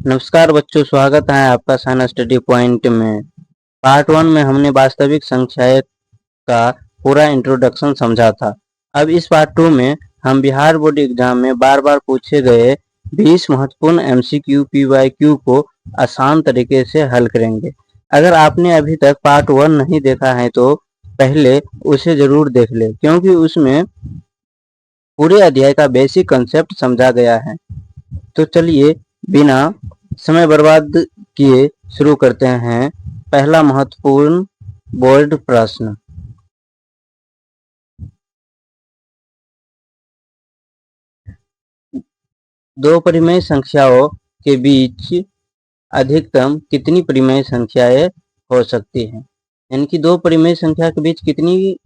नमस्कार बच्चों, स्वागत है आपका साइंस स्टडी पॉइंट में। पार्ट 1 में हमने वास्तविक संख्याएं का पूरा इंट्रोडक्शन समझा था। अब इस पार्ट 2 में हम बिहार बोर्ड एग्जाम में बार बार पूछे गए 20 महत्वपूर्ण MCQ PYQ को आसान तरीके से हल करेंगे। अगर आपने अभी तक पार्ट 1 नहीं देखा है तो पहले उसे जरूर देख ले, क्योंकि उसमें पूरे अध्याय का बेसिक कंसेप्ट समझा गया है। तो चलिए बिना समय बर्बाद किए शुरू करते हैं। पहला महत्वपूर्ण बोर्ड प्रश्न, दो परिमेय संख्याओं के बीच अधिकतम कितनी परिमेय संख्याएं हो सकती हैं? यानी कि दो परिमेय संख्या के बीच कितनी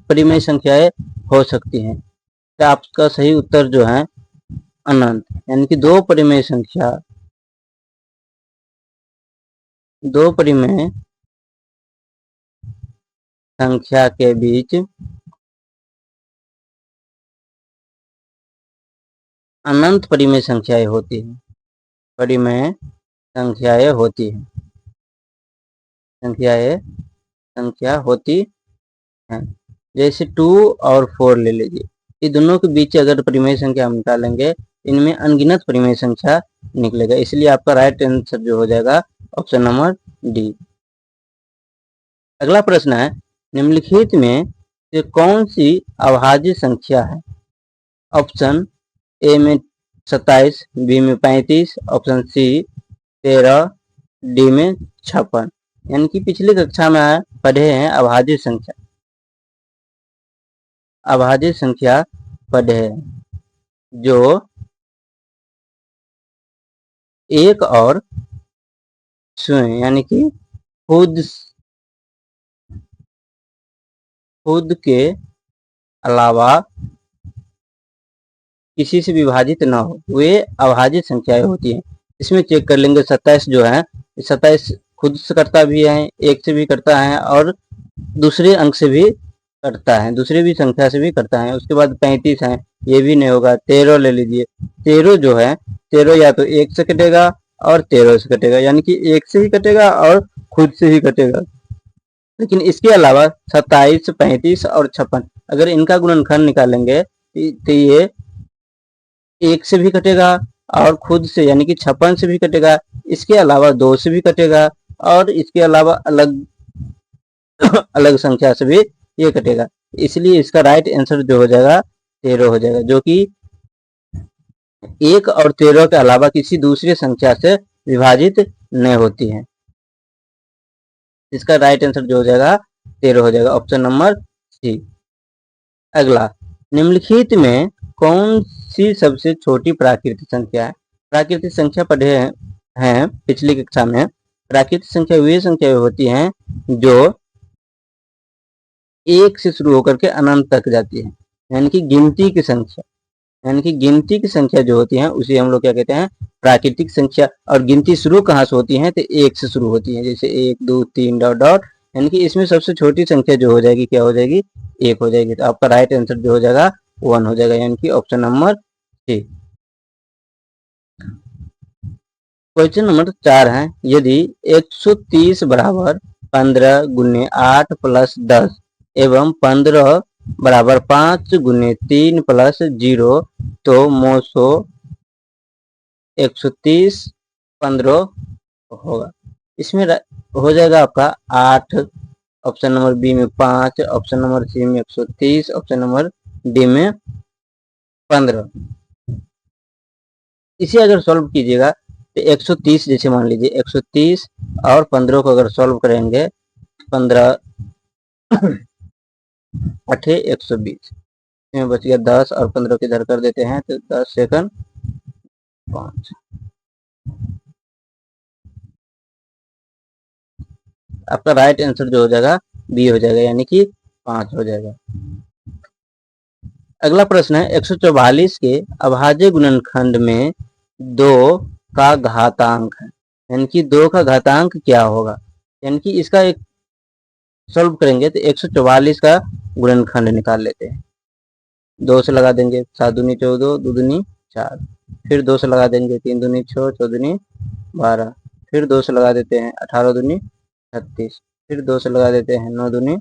परिमेय संख्याएं हो सकती हैं? तो आपका सही उत्तर जो है अनंत, यानी कि दो परिमेय संख्या के बीच अनंत परिमेय संख्याएं होती हैं। परिमेय संख्या होती हैं। जैसे 2 और 4 ले लीजिए, ये दोनों के बीच अगर परिमेय संख्या हम निकालेंगे, इनमें अनगिनत परिमेय संख्या निकलेगा। इसलिए आपका राइट आंसर जो हो जाएगा ऑप्शन नंबर डी। अगला प्रश्न है, निम्नलिखित में से कौन सी अभाज्य संख्या है? ऑप्शन ए में 27, बी में 35, ऑप्शन सी 13, डी में 56। यानी कि पिछली कक्षा में पढ़े हैं अभाज्य संख्या पढ़े हैं, जो एक और शून्य यानी कि खुद के अलावा किसी से विभाजित ना हो, वे अभाज्य संख्याएं होती हैं। इसमें चेक कर लेंगे, 27 जो है, 27 खुद से करता भी है, एक से भी करता है और दूसरे अंक से भी करता है, दूसरी भी संख्या से भी करता है। उसके बाद 35 है, ये भी नहीं होगा। 13 ले लीजिए, 13 जो है, 13 या तो एक से कटेगा और 13 से कटेगा, यानी कि एक से ही कटेगा और खुद से ही कटेगा। लेकिन इसके अलावा 27, 35 और 56, अगर इनका गुणनखंड निकालेंगे तो ये एक से भी कटेगा और खुद से यानी कि 56 से भी कटेगा, इसके अलावा 2 से भी कटेगा और इसके अलावा अलग अलग संख्या से भी ये कटेगा। इसलिए इसका राइट आंसर जो हो जाएगा 13 हो जाएगा, जो कि 1 और 13 के अलावा किसी दूसरी संख्या से विभाजित नहीं होती है। इसका राइट आंसर जो हो जाएगा 13 हो जाएगा, ऑप्शन नंबर सी। अगला, निम्नलिखित में कौन सी सबसे छोटी प्राकृतिक संख्या है? प्राकृतिक संख्या पढ़े हैं पिछली कक्षा में। प्राकृतिक संख्या वे संख्या होती हैं जो एक से शुरू होकर के अनंत तक जाती है, यानी कि गिनती की संख्या जो होती है उसे हम लोग क्या कहते हैं? प्राकृतिक संख्या। और गिनती शुरू कहाँ से होती है? तो एक से शुरू होती है, जैसे 1, 2, 3 डॉट डॉट, यानी कि इसमें सबसे छोटी संख्या जो हो जाएगी क्या हो जाएगी? 1 हो जाएगी। तो आपका राइट आंसर जो हो जाएगा 1 हो जाएगा, यानी कि option number C. Question number 4 है, यदि 130 बराबर 15 गुने 8 प्लस 10 एवं 15 बराबर 5 गुने 3 प्लस 0, तो मोसो 130 15 होगा। इसमें हो जाएगा आपका 8, ऑप्शन नंबर बी में 5, ऑप्शन नंबर सी में 130, ऑप्शन नंबर डी में 15। इसे अगर सॉल्व कीजिएगा तो 130, जैसे मान लीजिए 130 और 15 को अगर सॉल्व करेंगे, 15 8 120, इसमें बच गया 10 और 15 को इधर कर देते हैं तो 10 सेकंड 5। आपका राइट आंसर जो हो जाएगा बी हो जाएगा, यानी कि 5 हो जाएगा। अगला प्रश्न है, 144 के अभाज्य गुणनखंड में 2 का घातांक है, यानी कि 2 का घातांक क्या होगा? यानी कि इसका एक सॉल्व करेंगे तो 144 का गुणनखंड निकाल लेते हैं। 2 से लगा देंगे, 7 दूनी 14, 2 दूनी 4, फिर 2 से लगा देंगे 3 दूनी 6, 4 दूनी 12, फिर 2 से लगा देते हैं 18 दूनी 36, फिर 2 से लगा देते हैं 9 दूनी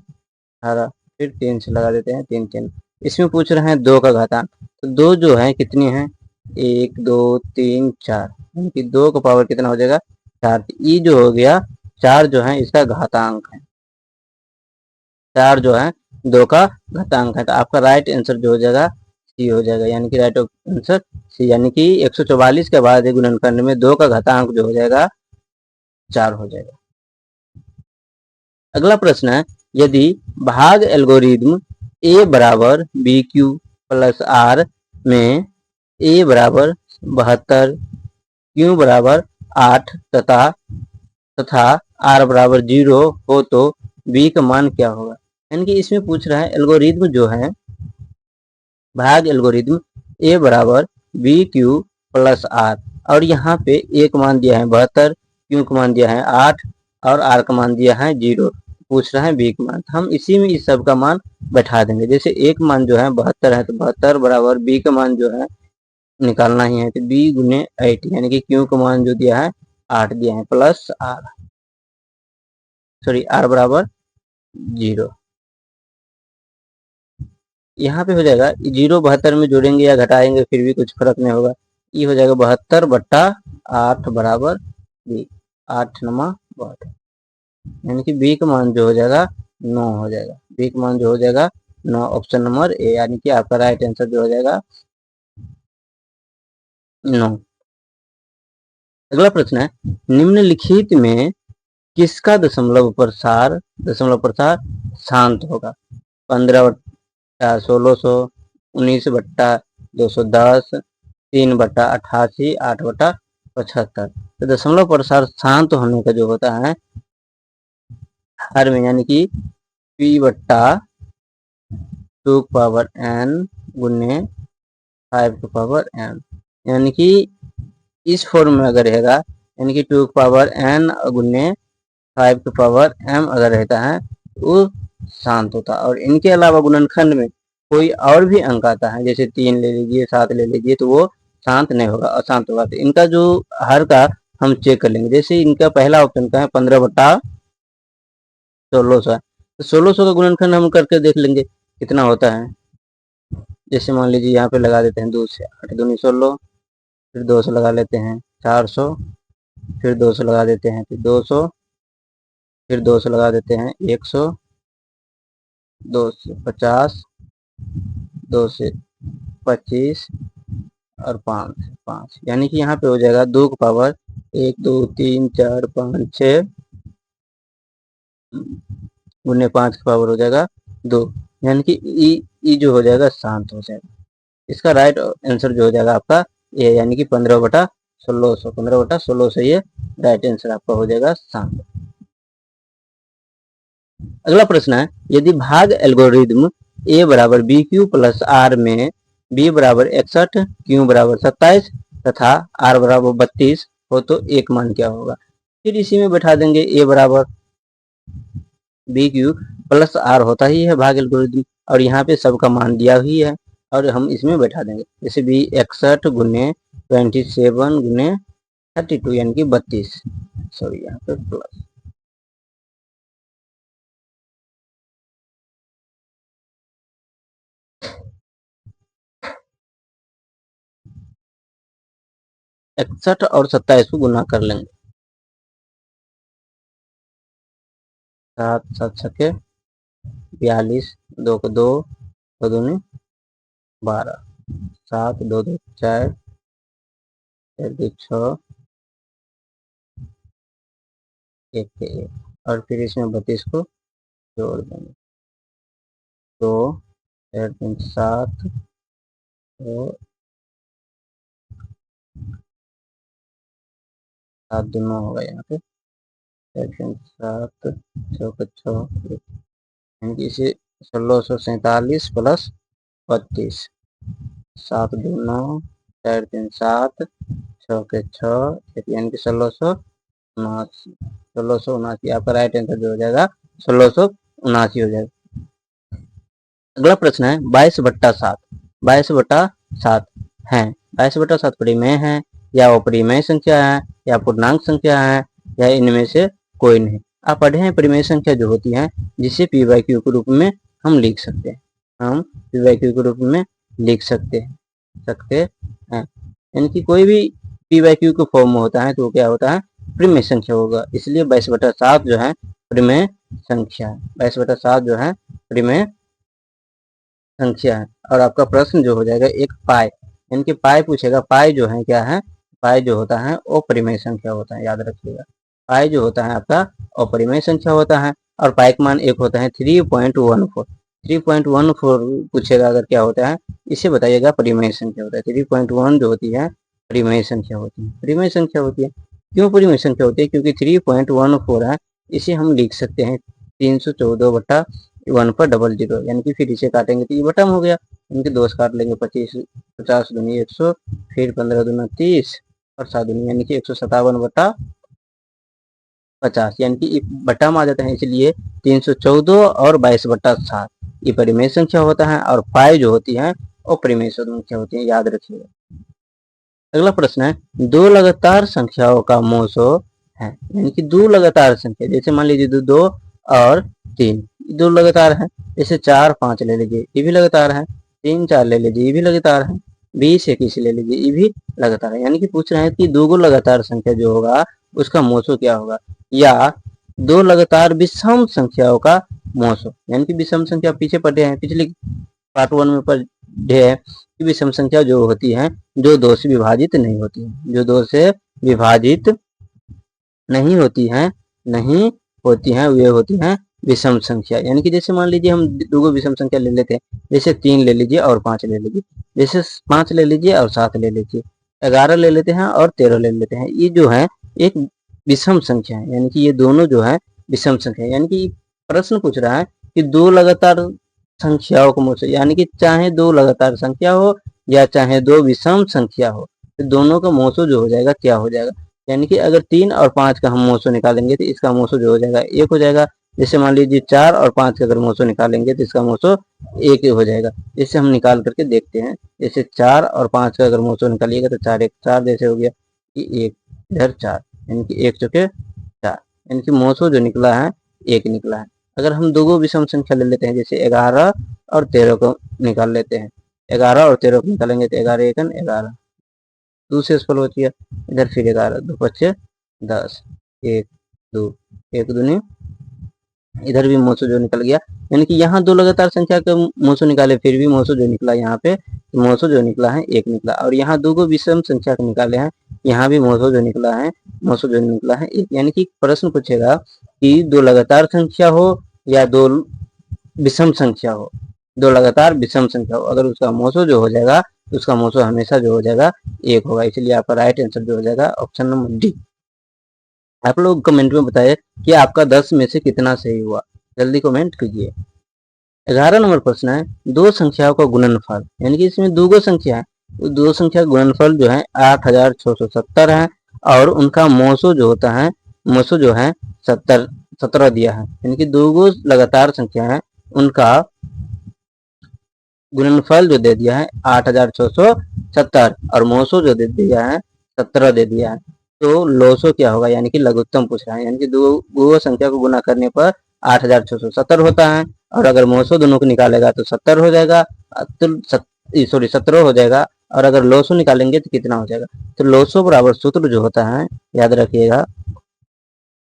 18, फिर 3 से लगा देते हैं 3 3। इसमें पूछ रहे हैं 2 का घातांक, तो 2 जो है कितनी है 1 2 3 4, यानी कि 2 का पावर कितना हो जाएगा 4। ई जो हो गया 4 जो है इसका घातांक है, 4 जो है 2 का घातांक है, तो आपका राइट आंसर जो हो जाएगा सी हो जाएगा, यानी कि राइट आंसर सी, यानी कि 144 के बाद गुणनखंड में 2 का घातांक जो हो जाएगा 4 हो जाएगा। अगला प्रश्न है, यदि भाग एल्गोरिदम ए बराबर बी क्यू प्लस आर में ए बराबर 72, क्यू बराबर 8 तथा आर बराबर 0 हो तो बी का मान क्या होगा। यानी कि इसमें पूछ रहा है एल्गोरिदम जो है भाग एल्गोरिदम ए बराबर बी क्यू प्लस आर, और यहाँ पे ए का मान दिया है 72, क्यू का मान दिया है 8 और आर का मान दिया है 0, पूछ रहे हैं बी का मान। हम इसी में इस सब का मान बैठा देंगे। जैसे एक मान जो है 72 है, तो 72 बराबर बी का मान जो है निकालना ही है, तो बी गुने 8, यानी कि क्यू का मान जो दिया है 8 दिया है, प्लस आर, सॉरी आर बराबर 0। यहाँ पे हो जाएगा 0 72 में जोड़ेंगे या घटाएंगे फिर भी कुछ फर्क नहीं होगा, ये हो जाएगा 72 बट्टा 8 बराबर बी, 8 नमा 72, यानी कि बी का मान जो हो जाएगा 9 हो जाएगा, बी का मान जो हो जाएगा 9, ऑप्शन नंबर ए, यानी कि आपका राइट आंसर जो हो जाएगा 9। अगला प्रश्न है, निम्नलिखित में किसका दशमलव प्रसार शांत होगा। 15 बट्टा 1600, 19 बट्टा 210, 3 बट्टा 88, 8 बट्टा 75। तो दशमलव प्रसार शांत होने का जो होता है हर में, यानी कि पी बट्टा 2 पावर n गुने 5 पावर m, यानी कि इस फॉर्म में अगर रहेगा, यानी कि 2 पावर n गुने 5 पावर m अगर रहता है वो शांत होता है। और इनके अलावा गुणनखंड में कोई और भी अंक आता है, जैसे 3 ले लीजिए 7 ले लीजिए, तो वो शांत नहीं होगा, अशांत होगा। तो इनका जो हर का हम चेक कर लेंगे। जैसे इनका पहला ऑप्शन का है 15 बट्टा 1600, तो 1600 का गुणनखंड हम करके देख लेंगे कितना होता है। जैसे मान लीजिए यहाँ पे लगा देते हैं 2 से, 8 दूनी 16, फिर 2 से लगा लेते हैं 400, फिर 2 से लगा देते हैं फिर 200, फिर 2 से लगा देते हैं 100, 2 से 50, 2 से 25 और 5 से 5, यानी कि यहाँ पे हो जाएगा 2 का पावर 1 2 3 4 5 6 गुने 5 का पावर हो जाएगा 2, यानी कि ई जो हो जाएगा शांत हो जाएगा। इसका राइट आंसर जो हो जाएगा आपका ये, यानी कि 15 बटा 1600, 15 बटा 16 से ये राइट आंसर आपका हो जाएगा शांत। अगला प्रश्न है, यदि भाग एल्गोरिदम ए बराबर बी क्यू प्लस आर में बी बराबर 61, क्यू बराबर 27 तथा आर बराबर 32 हो तो एक मान क्या होगा। फिर इसी में बैठा देंगे ए बराबर बी क्यू प्लस आर होता ही है भाग एल्गोरिदम, और यहाँ पे सबका मान दिया ही है, और हम इसमें बैठा देंगे। जैसे बी 61 गुने 27 गुने 32, यानी कि 32, सॉरी यहाँ पे प्लस, इकसठ और 27 को गुना कर लेंगे, 7 7 छके 42, 2 को 2, 2 दूनी 12, 7 2 2 4, 4 2 6, 1 के 1, और फिर इसमें 32 को जोड़ देंगे, 2 4 3 7, और 7 दोनों होगा यहाँ पे, 4 3 7 6 का 6, यानी कि इसे 1647 प्लस 32, 7 2 9, 4 3 7, 6 के 6, यानी कि 1679, 1679 आपका राइट आंसर जो हो जाएगा 1679 हो जाएगा। अगला प्रश्न है 22 बट्टा 7, 22 बट्टा 7 है 22/7 परिमेय है या अपरिमेय संख्या है या पूर्णांक संख्या है या इनमें से कोई नहीं। आप पढ़े हैं परिमेय संख्या जो होती है जिसे पी बाई क्यू के रूप में हम लिख सकते हैं, हम पी बाई क्यू के रूप में लिख सकते हैं। यानी कि कोई भी पी बाई क्यू के फॉर्म में होता है तो वो क्या होता है, परिमेय संख्या होगा। इसलिए 22/7 जो है परिमेय संख्या है, 22/7 जो है परिमेय संख्या है। और आपका प्रश्न जो हो जाएगा एक पाई, यानी कि पाई पूछेगा। पाई जो है क्या है, पाई जो होता है वो परिमेय संख्या होता है, याद रखिएगा। पाई जो होता है आपका अपरिमेय संख्या होता है। और पाई का मान एक होता है 3.14। 3.14 पूछेगा अगर क्या होता है, इसे बताइएगा परिमेय संख्या होता है। 3.1 जो होती है परिमेय संख्या होती है, परिमेय संख्या होती है। क्यों परिमेय संख्या होती है, क्योंकि 3.14 है, इसे हम लिख सकते हैं 314/1 पर 00, यानी कि फिर इसे काटेंगे तो ये बटम हो गया। इनके दोस्त काट लेंगे, 25 50 दूनी 100, फिर 15 दूना 30 और 7 दूनी यानी कि 157/50, यानी कि बटम आ जाता है। इसलिए 314 और 22/7 ये परिमेय संख्या होता है। और पाई जो होती है वो परिमेय संख्या होती है, याद रखिएगा। अगला प्रश्न है, दो लगातार संख्याओं का मोसो है, यानी कि दो लगातार संख्या, जैसे मान लीजिए 2 और 3, दो लगातार है। जैसे 4 5 ले लीजिए, ये भी लगातार है। 3 4 ले लीजिए, ये भी लगातार है। 20 21 ले लीजिए, ये भी लगातार है। यानी कि पूछ रहे हैं कि दो लगातार संख्या जो होगा उसका मोसो क्या होगा, या दो लगातार विषम संख्याओं का मोसो। यानी कि विषम संख्या पीछे पढ़े हैं, पिछली पार्ट 1 में पढ़े हैं कि विषम संख्या जो होती है जो 2 से विभाजित नहीं होती है, जो 2 से विभाजित नहीं होती है वे होती हैं विषम संख्या। यानी कि जैसे मान लीजिए हम दो विषम संख्या ले लेते हैं, जैसे 3 ले लीजिए और 5 ले लीजिए, जैसे 5 ले लीजिए और 7 ले लीजिए, 11 ले लेते हैं और 13 ले लेते हैं। ये जो है एक विषम संख्या है, यानी कि ये दोनों जो है विषम संख्या है। यानी कि प्रश्न पूछ रहा है कि दो लगातार संख्याओं को मोसो, यानी कि चाहे दो लगातार संख्या हो या चाहे दो विषम संख्या हो, तो दोनों का मोसो जो हो जाएगा क्या हो जाएगा। यानी कि अगर 3 और 5 का हम मोसो निकालेंगे तो इसका मोसो जो हो जाएगा 1 हो जाएगा। जैसे मान लीजिए 4 और 5 का अगर मोसो निकालेंगे तो इसका मोसो 1 हो जाएगा। इसे हम निकाल करके देखते हैं। जैसे 4 और 5 का अगर मोसो निकालिएगा तो 4 1 4 जैसे हो गया कि 1 इधर 4, यानी कि 1 चौके 4, यानी कि मोसो जो निकला है 1 निकला है। अगर हम दो विषम संख्या ले लेते हैं, जैसे 11 और 13 को निकाल लेते हैं, 11 और 13 को निकालेंगे तो 11 1 11, दूसरे स्पेल बचिए, इधर फिर 11 2 5 10, 1 2 1 दूनी, इधर भी मोसो जो निकल गया। यानी कि यहाँ दो लगातार संख्या का मोसो निकाले फिर भी मोसो जो निकला यहाँ पे, तो मोसो जो निकला है 1 निकला। और यहाँ दो विषम संख्या को निकाले हैं, यहाँ भी मोसो जो निकला है 1। यानी कि प्रश्न पूछेगा कि दो लगातार संख्या हो या दो विषम संख्या हो, दो लगातार विषम संख्या हो, अगर उसका मोसो जो हो जाएगा तो उसका मोसो हमेशा जो हो जाएगा 1 होगा। इसलिए आपका राइट आंसर जो हो जाएगा ऑप्शन नंबर डी। आप लोग कमेंट में बताइए कि आपका 10 में से कितना सही हुआ, जल्दी कमेंट कीजिए। 11 नंबर प्रश्न है, दो संख्याओं का गुणनफल, यानी कि इसमें दो संख्या है, तो दो संख्या गुणनफल जो है 8670 है। और उनका मोसो जो होता है, मोसो जो है 17 दिया है। यानी कि दो लगातार संख्या है, उनका गुणनफल जो दे दिया है 8670 और मोसो जो दे दिया है 17 दे दिया है। तो लोसो क्या होगा, यानी कि लघुत्तम पूछ रहा है। यानी कि दो संख्या को गुना करने पर 8670 होता है, और अगर मोसो दोनों को निकालेगा तो 70 हो जाएगा, तो सॉरी 17 हो जाएगा। और अगर लोसो निकालेंगे तो कितना हो जाएगा, तो लोसो बराबर सूत्र जो होता है, याद रखिएगा,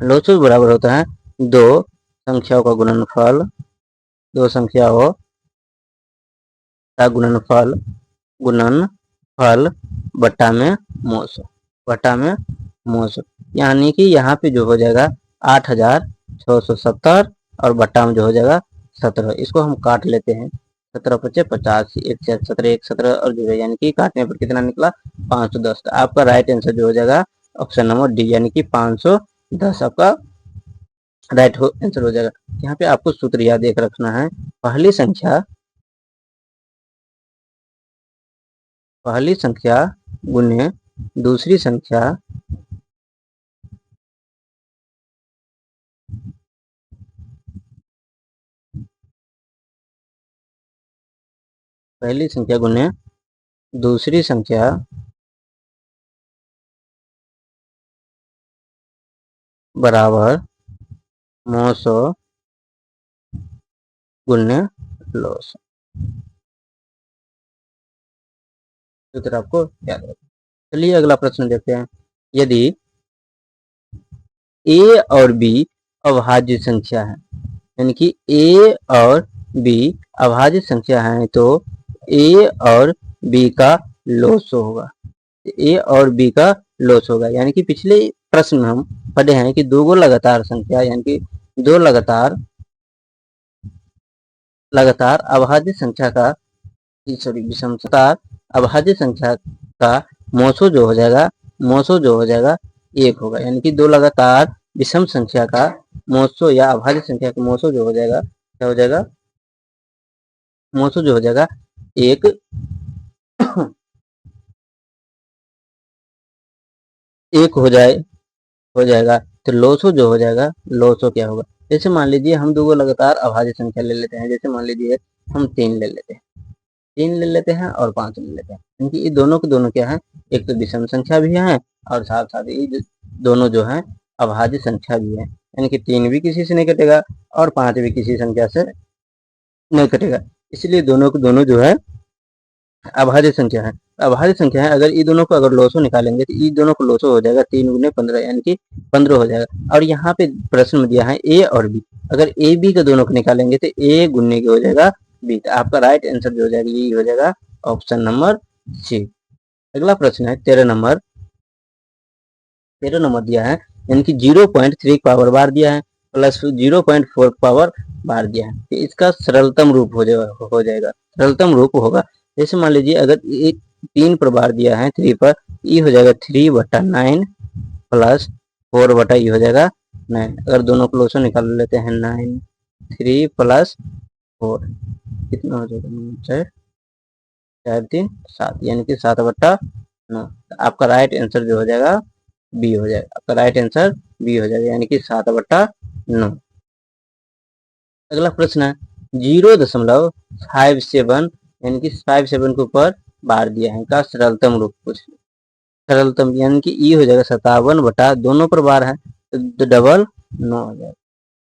लोसो बराबर होता है दो संख्याओं का गुणनफल, दो संख्याओं का गुणनफल बट्टा में मोसो, बट्टा में मोसो। यानी कि यहाँ पे जो हो जाएगा 8670 और बट्टा में जो हो जाएगा 17। इसको हम काट लेते हैं, 17 पचे 50, 1 17 1 17 और 0, यानी कि काटने पर कितना निकला 510। तो आपका राइट आंसर जो हो जाएगा ऑप्शन नंबर डी, यानी कि 510 आपका राइट आंसर हो जाएगा। यहाँ पे आपको सूत्र याद एक रखना है, पहली संख्या गुने दूसरी संख्या पहली संख्या गुने दूसरी संख्या बराबर 900 गुण्य लॉस। सूत्र आपको याद रखना। चलिए अगला प्रश्न देखते हैं। यदि ए और बी अभाज्य संख्या है, यानी कि ए और बी अभाज्य संख्या है, तो ए और बी का लॉस होगा। ए और बी का लॉस होगा, यानी कि पिछले प्रश्न में हम पढ़े हैं कि दो लगातार संख्या, यानी कि दो लगातार अभाज्य संख्या का, सॉरी विषम अभाज्य संख्या का मोसो जो हो जाएगा एक होगा, यानी कि दो लगातार विषम संख्या का मोसो या अभाज्य संख्या का मोसो जो हो जाएगा, क्या हो जाएगा, मोसो जो हो जाएगा एक एक हो जाएगा। तो लोसो जो हो जाएगा, लोसो क्या होगा, जैसे मान लीजिए हम दो लगातार अभाज्य संख्या ले लेते हैं, जैसे मान लीजिए हम 3 ले लेते हैं और 5 ले लेते हैं, क्योंकि ये दोनों के दोनों क्या है, एक तो विषम संख्या भी है और साथ साथ ये दोनों जो है अभाज्य संख्या भी है, यानी कि 3 भी किसी से नहीं कटेगा और 5 भी किसी संख्या से नहीं कटेगा, इसलिए दोनों के दोनों जो है अभाज्य संख्या है। अभाज्य संख्या है, अगर ये दोनों को अगर लोसो निकालेंगे तो ये दोनों को लोसो हो जाएगा 3 गुने 15, यानी कि 15 हो जाएगा। और यहाँ पे प्रश्न में दिया है ए और बी, अगर ए बी के दोनों को निकालेंगे तो ए गुने के हो जाएगा बी, तो आपका राइट आंसर जो हो जाएगा ये हो जाएगा ऑप्शन नंबर सी। अगला प्रश्न है 13 नंबर दिया है, यानी कि 0.3 पावर बार दिया है प्लस 0.4 पावर बार दिया है, तो इसका सरलतम रूप हो जाएगा सरलतम रूप होगा। जैसे मान लीजिए अगर 3 पर बार दिया है 3 पर, ये हो जाएगा 3/9 प्लस 4/, ये हो जाएगा 9। अगर दोनों को लोसो निकाल लेते हैं 9 3 प्लस 4 कितना हो जाएगा, 4 3 7, यानी कि 7/9। आपका राइट आंसर जो हो जाएगा बी हो जाएगा, आपका राइट आंसर बी हो जाएगा, यानी कि 7/9। अगला प्रश्न है 0.57, यानी कि 57 के ऊपर बार दिया है का सरलतम रूप पूछ, सरलतम यानी कि ई हो जाएगा 57 दोनों पर बार है तो डबल 9 हो जाएगा,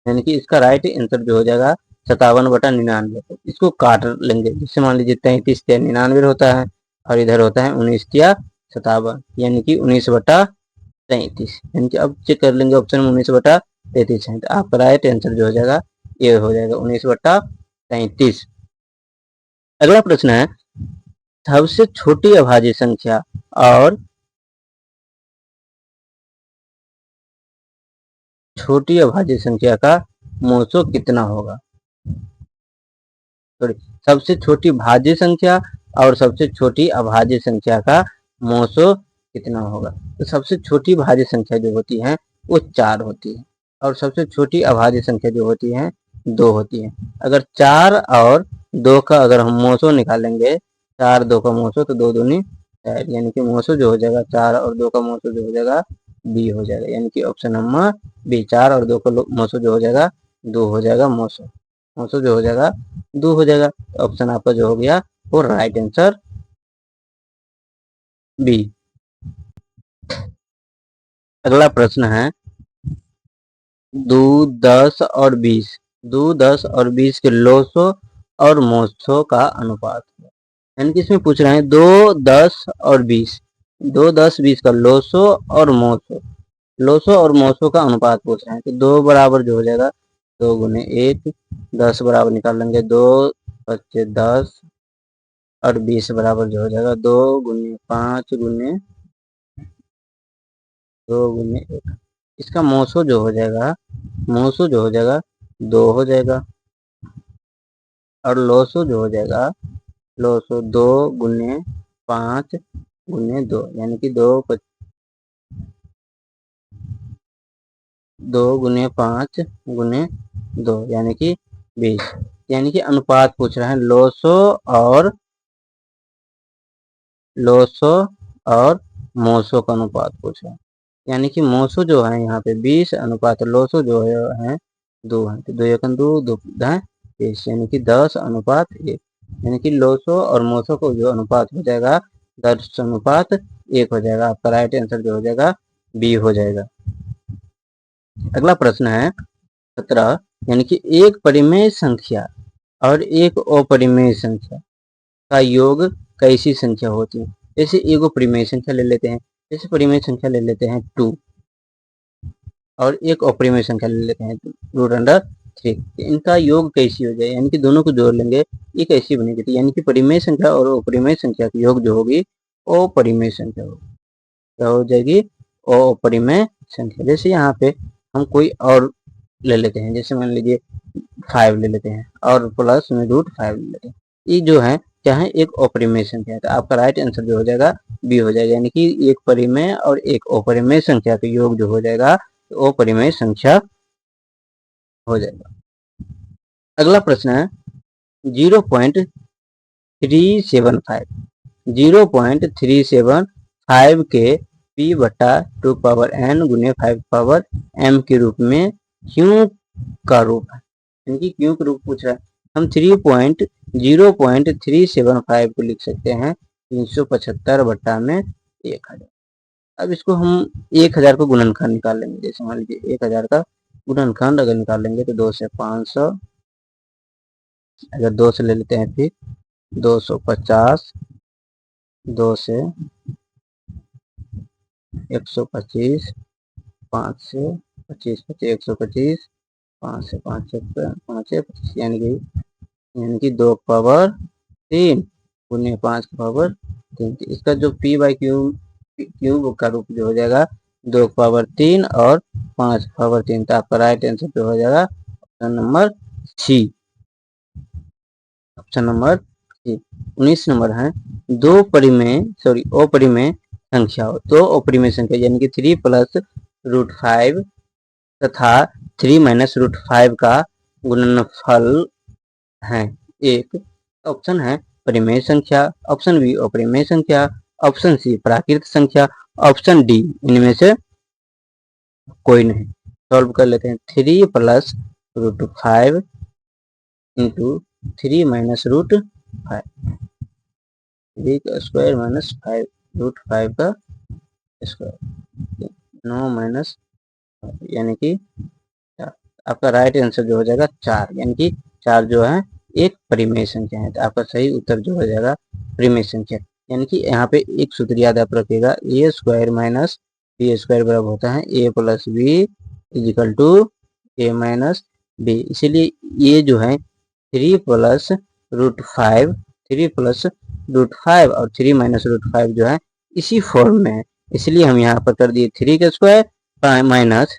यानी कि इसका राइट आंसर जो हो जाएगा 57/99। इसको काट लेंगे, जैसे मान लीजिए 33 या 99 होता है और इधर होता है 19 या 57, यानी कि 19/33, यानी कि अब चेक कर लेंगे ऑप्शन में 19/33 है, तो आपका राइट आंसर जो हो जाएगा ये हो जाएगा 19/33। अगला प्रश्न है सबसे छोटी अभाज्य संख्या और छोटी अभाज्य संख्या का मोसो कितना होगा, सॉरी सबसे छोटी भाज्य संख्या और सबसे छोटी अभाज्य संख्या का मोसो कितना होगा। तो सबसे छोटी भाज्य संख्या जो होती है वो 4 होती है और सबसे छोटी अभाज्य संख्या जो होती है 2 होती है। अगर 4 और 2 का अगर हम मोसो निकालेंगे, 4 2 का मोसो तो 2 दूनी 4, यानी कि मोसो जो हो जाएगा 4 और 2 का मोसो जो हो जाएगा बी हो जाएगा, यानी कि ऑप्शन नंबर बी, 4 और 2 का मोसो जो हो जाएगा 2 हो जाएगा, मोसो जो हो जाएगा 2 हो जाएगा। ऑप्शन आपका जो हो गया वो राइट आंसर बी। अगला प्रश्न है 2 10 और 20, 2 10 और 20 के लोसो और मोसो का अनुपात, यानी कि इसमें पूछ रहे हैं 2 10 और 20, 2 10 20 का लोसो और मोसो का अनुपात पूछ रहे हैं, तो 2 बराबर जो हो जाएगा 2 गुने 1, 10 बराबर निकाल लेंगे 2 बच्चे 10 और 20 बराबर जो हो जाएगा 2 गुने 5 गुने 2 गुने 1, इसका मोसो जो हो जाएगा 2 हो जाएगा और लोसो जो हो जाएगा लोसो 2 गुने 5 गुने 2, यानी कि 2 गुने 5 गुने 2, यानी कि 20, यानी कि अनुपात पूछ रहे हैं लोसो और मोसो का अनुपात पूछ रहे हैं, यानी कि मोसो जो है यहाँ पे 20 अनुपात लोसो जो है 2 है, तो 2 एकम 2 2 है 20, यानी कि 10:1, यानी कि लोसो और मोसो को जो अनुपात हो जाएगा 10:1 हो जाएगा। आपका राइट आंसर जो हो जाएगा बी हो जाएगा। अगला प्रश्न है 17, यानी कि एक परिमेय संख्या और एक अपरिमेय संख्या का योग कैसी संख्या होती है। जैसे एगो परिमेय संख्या ले लेते हैं, जैसे परिमेय संख्या ले लेते हैं 2 और एक अपरिमेय संख्या ले लेते हैं √3। इनका योग कैसी हो जाए, यानी कि दोनों को जोड़ लेंगे, ये कैसी बनेगी, तो यानी कि परिमेय संख्या और अपरिमेय संख्या का योग जो होगी अपरिमेय संख्या होगी। क्या हो जाएगी, अपरिमेय संख्या। जैसे यहाँ पे हम कोई और ले लेते हैं, जैसे मान लीजिए 5 ले लेते हैं और प्लस में √5 ले लेते हैं। ये जो है क्या है, एक अपरिमेय संख्या है, तो आपका राइट आंसर जो हो जाएगा बी हो जाएगा, यानी कि एक परिमेय और एक अपरिमेय संख्या का योग जो हो जाएगा तो अपरिमेय संख्या हो जाएगा। अगला प्रश्न है 0.375 0.375 के p/2n गुने 5/m के रूप में क्यों का रूप है, यानी क्यों का रूप पूछ रहा है। हम 0.375 को लिख सकते हैं 375 में 1000। अब इसको हम 1000 को गुणनखंड निकाल लेंगे। जैसे मान लीजिए 1000 का गुणनखंड अगर निकालेंगे तो 2 से 500, अगर 2 से ले लेते हैं फिर 250, 2 से 125, 5 से 25, 125, 5 से 5 से 25, यानी कि 2/3 गुने 5/3। इसका जो p/क्यूब का रूप जो हो जाएगा 2/3 और 5/3। तो आपका राइट आंसर जो हो जाएगा option number C. Option number C. 19 number है अपरिमेय संख्या हो, तो अपरिमेय संख्या यानी कि 3 + √5 तथा 3 - √5 का गुणनफल है एक। ऑप्शन है परिमेय संख्या, ऑप्शन बी अपरिमेय संख्या, ऑप्शन सी प्राकृत संख्या, ऑप्शन डी इनमें से कोई नहीं। सॉल्व कर लेते हैं। 3 + √5 इंटू 3 - √5, 3 का स्क्वायर माइनस 5 √5 का स्क्वायर, 9 - यानी कि आपका राइट आंसर जो हो जाएगा 4, यानी कि 4 जो है एक परिमेय संख्या है। तो आपका सही उत्तर जो हो जाएगा परिमेय संख्या। यानी कि यहाँ पे एक सूत्र याद आप रखिएगा, a² - b² बराबर होता है a + b = a - b। इसीलिए ये जो है 3 + √5, 3 + √5 और 3 - √5 जो है इसी फॉर्म में है, इसलिए हम यहाँ पर कर दिए 3 का स्क्वायर माइनस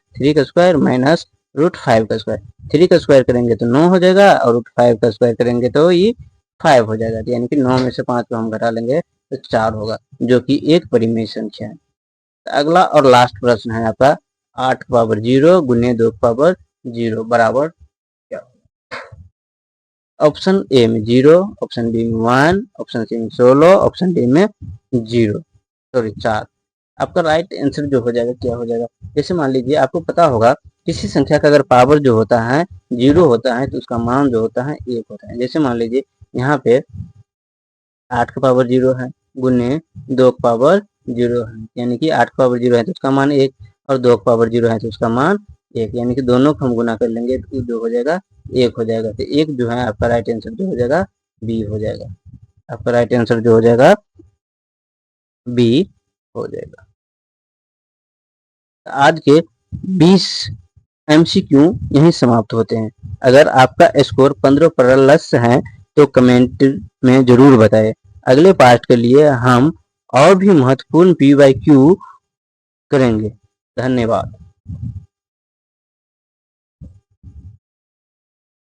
√5 का स्क्वायर। 3 का स्क्वायर करेंगे तो 9 हो जाएगा और √5 का स्क्वायर करेंगे तो ये 5 हो जाएगा, यानी कि 9 में से 5 को हम घटा लेंगे तो 4 होगा, जो कि एक परिमेय संख्या है। तो अगला और लास्ट प्रश्न है आपका 8/0 गुने 2/0 बराबर क्या। ऑप्शन ए में 0, ऑप्शन बी में 1, ऑप्शन सी में 16, ऑप्शन डी में 4। आपका राइट आंसर जो हो जाएगा क्या हो जाएगा। जैसे मान लीजिए आपको पता होगा किसी संख्या का अगर पावर जो होता है 0 होता है तो उसका मान जो होता है 1 होता है। जैसे मान लीजिए यहाँ पे 8 का पावर 0 है गुने 2 का पावर 0 है, यानी कि 8 का पावर 0 है तो उसका मान 1 और 2 का पावर 0 है तो उसका मान 1, यानी कि दोनों को हम गुना कर लेंगे तो जो हो जाएगा 1 हो जाएगा। तो 1 जो है आपका राइट आंसर जो हो जाएगा बी हो जाएगा। आपका राइट आंसर जो हो जाएगा बी हो जाएगा। आज के 20 MCQ यहीं समाप्त होते हैं। अगर आपका स्कोर 15 प्लस है तो कमेंट में जरूर बताएं। अगले पार्ट के लिए हम और भी महत्वपूर्ण PYQ करेंगे। धन्यवाद।